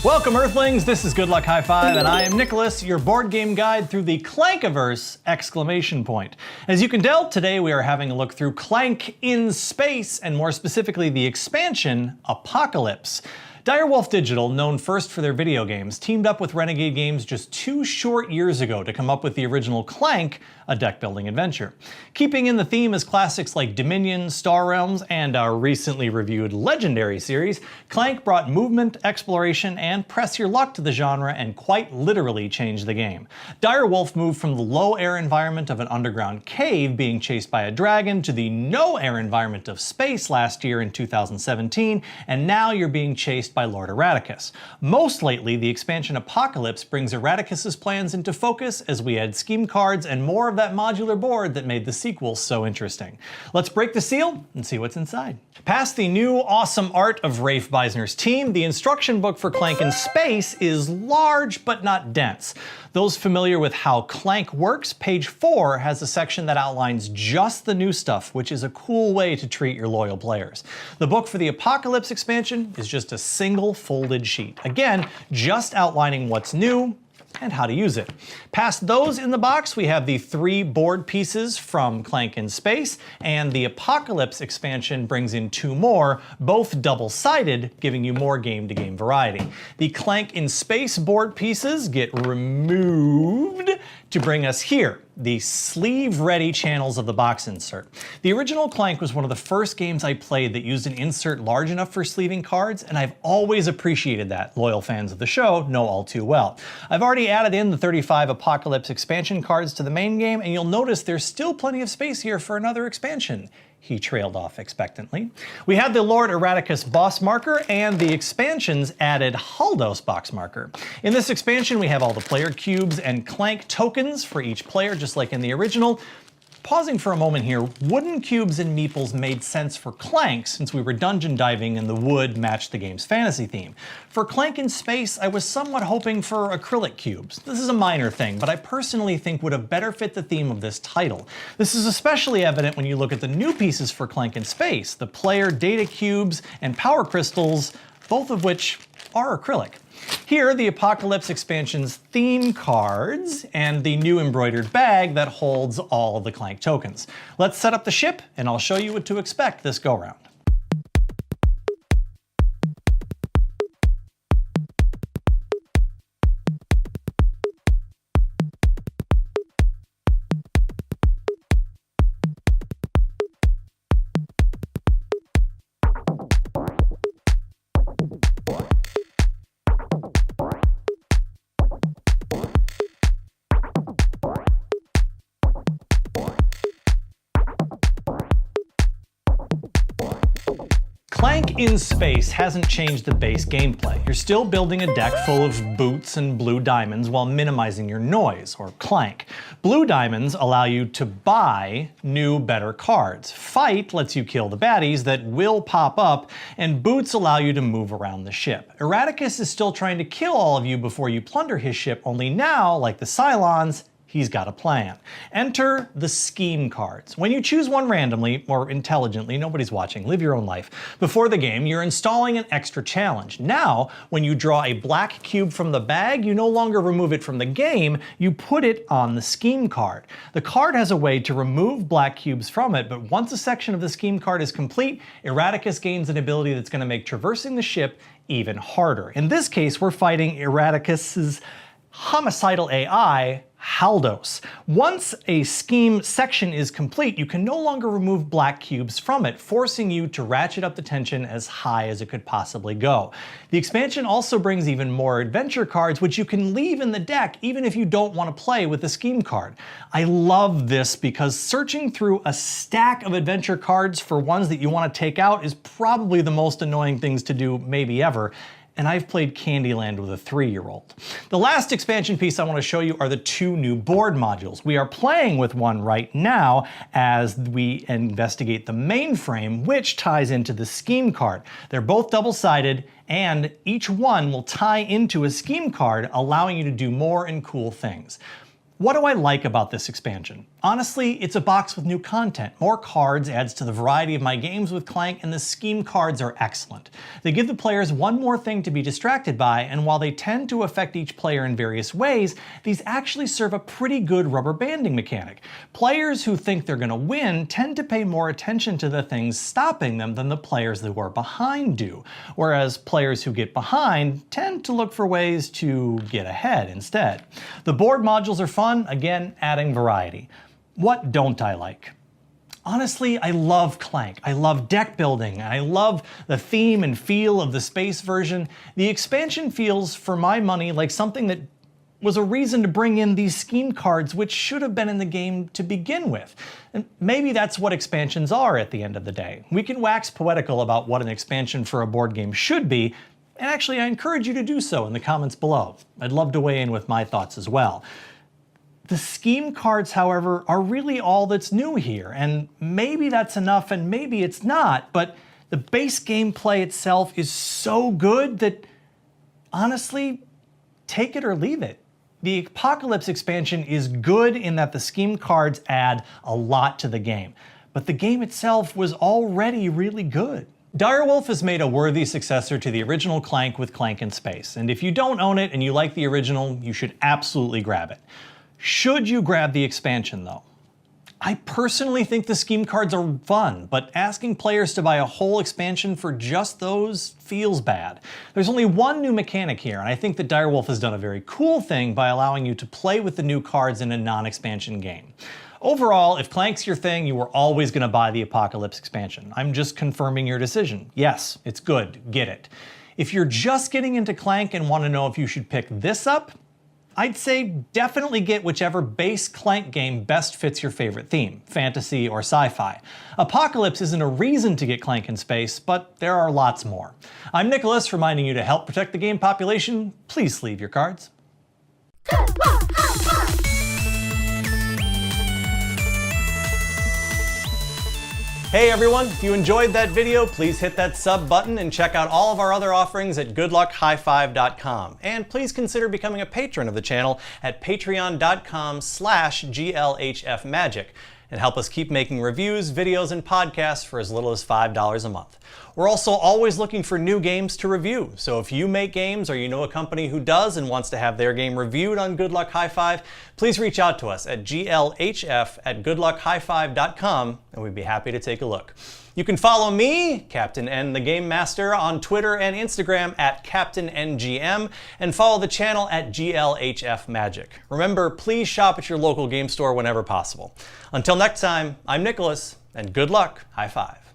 Welcome Earthlings, this is Good Luck High Five, and I am Nicholas, your board game guide through the Clankiverse! As you can tell, today we are having a look through Clank in Space, and more specifically the expansion, Apocalypse. Direwolf Digital, known first for their video games, teamed up with Renegade Games just 2 short years ago to come up with the original Clank, a deck-building adventure. Keeping in the theme as classics like Dominion, Star Realms, and our recently reviewed Legendary series, Clank brought movement, exploration, and press your luck to the genre and quite literally changed the game. Direwolf moved from the low-air environment of an underground cave being chased by a dragon to the no-air environment of space last year in 2017, and now you're being chased by Lord Eradicus. Most lately, the expansion Apocalypse brings Eradicus's plans into focus as we add scheme cards and more of that modular board that made the sequel so interesting. Let's break the seal and see what's inside. Past the new awesome art of Rafe Beisner's team, the instruction book for Clank in Space is large but not dense. Those familiar with how Clank works, page 4 has a section that outlines just the new stuff, which is a cool way to treat your loyal players. The book for the Apocalypse expansion is just a single folded sheet. Again, just outlining what's new and how to use it. Past those in the box, we have the 3 board pieces from Clank in Space, and the Apocalypse expansion brings in 2 more, both double-sided, giving you more game-to-game variety. The Clank in Space board pieces get removed to bring us here, the sleeve-ready channels of the box insert. The original Clank was one of the first games I played that used an insert large enough for sleeving cards, and I've always appreciated that. Loyal fans of the show know all too well. I've already added in the 35 Apocalypse expansion cards to the main game, and you'll notice there's still plenty of space here for another expansion. He trailed off expectantly. We had the Lord Eradicus boss marker, and the expansions added Haldos box marker. In this expansion, we have all the player cubes and Clank tokens for each player, just like in the original. Pausing for a moment here, wooden cubes and meeples made sense for Clank since we were dungeon diving and the wood matched the game's fantasy theme. For Clank in Space, I was somewhat hoping for acrylic cubes. This is a minor thing, but I personally think would have better fit the theme of this title. This is especially evident when you look at the new pieces for Clank in Space, the player data cubes and power crystals, both of which are acrylic. Here, the Apocalypse expansion's theme cards and the new embroidered bag that holds all of the Clank tokens. Let's set up the ship and I'll show you what to expect this go-round. Clank in Space hasn't changed the base gameplay. You're still building a deck full of boots and blue diamonds while minimizing your noise, or clank. Blue diamonds allow you to buy new, better cards. Fight lets you kill the baddies that will pop up, and boots allow you to move around the ship. Eradicus is still trying to kill all of you before you plunder his ship, only now, like the Cylons, he's got a plan. Enter the scheme cards. When you choose one randomly, or intelligently, nobody's watching, live your own life, before the game, you're installing an extra challenge. Now, when you draw a black cube from the bag, you no longer remove it from the game, you put it on the scheme card. The card has a way to remove black cubes from it, but once a section of the scheme card is complete, Eradicus gains an ability that's going to make traversing the ship even harder. In this case, we're fighting Eradicus's homicidal AI, Haldos. Once a scheme section is complete, you can no longer remove black cubes from it, forcing you to ratchet up the tension as high as it could possibly go. The expansion also brings even more adventure cards, which you can leave in the deck even if you don't want to play with the scheme card. I love this because searching through a stack of adventure cards for ones that you want to take out is probably the most annoying things to do maybe ever. And I've played Candyland with a 3-year-old. The last expansion piece I want to show you are the 2 new board modules. We are playing with one right now as we investigate the mainframe, which ties into the scheme card. They're both double-sided, and each one will tie into a scheme card, allowing you to do more and cool things. What do I like about this expansion? Honestly, it's a box with new content. More cards adds to the variety of my games with Clank, and the scheme cards are excellent. They give the players one more thing to be distracted by, and while they tend to affect each player in various ways, these actually serve a pretty good rubber banding mechanic. Players who think they're going to win tend to pay more attention to the things stopping them than the players who are behind do, whereas players who get behind tend to look for ways to get ahead instead. The board modules are fun. Again, adding variety. What don't I like? Honestly, I love Clank. I love deck building. I love the theme and feel of the space version. The expansion feels, for my money, like something that was a reason to bring in these scheme cards, which should have been in the game to begin with. And maybe that's what expansions are at the end of the day. We can wax poetical about what an expansion for a board game should be, and actually I encourage you to do so in the comments below. I'd love to weigh in with my thoughts as well. The scheme cards, however, are really all that's new here, and maybe that's enough and maybe it's not, but the base gameplay itself is so good that, honestly, take it or leave it. The Apocalypse expansion is good in that the scheme cards add a lot to the game, but the game itself was already really good. Direwolf has made a worthy successor to the original Clank with Clank in Space, and if you don't own it and you like the original, you should absolutely grab it. Should you grab the expansion though? I personally think the scheme cards are fun, but asking players to buy a whole expansion for just those feels bad. There's only one new mechanic here, and I think that Direwolf has done a very cool thing by allowing you to play with the new cards in a non-expansion game. Overall, if Clank's your thing, you were always going to buy the Apocalypse expansion. I'm just confirming your decision. Yes, it's good. Get it. If you're just getting into Clank and want to know if you should pick this up, I'd say definitely get whichever base Clank game best fits your favorite theme, fantasy or sci-fi. Apocalypse isn't a reason to get Clank in Space, but there are lots more. I'm Nicholas, reminding you to help protect the game population. Please sleeve your cards. Hey everyone, if you enjoyed that video, please hit that sub button and check out all of our other offerings at goodluckhighfive.com. And please consider becoming a patron of the channel at patreon.com/GLHFmagic and help us keep making reviews, videos, and podcasts for as little as $5 a month. We're also always looking for new games to review, so if you make games or you know a company who does and wants to have their game reviewed on Good Luck High Five, please reach out to us at glhf@goodluckhighfive.com and we'd be happy to take a look. You can follow me, Captain N the Game Master, on Twitter and Instagram at CaptainNGM, and follow the channel at GLHF Magic. Remember, please shop at your local game store whenever possible. Until next time, I'm Nicholas, and good luck, high five.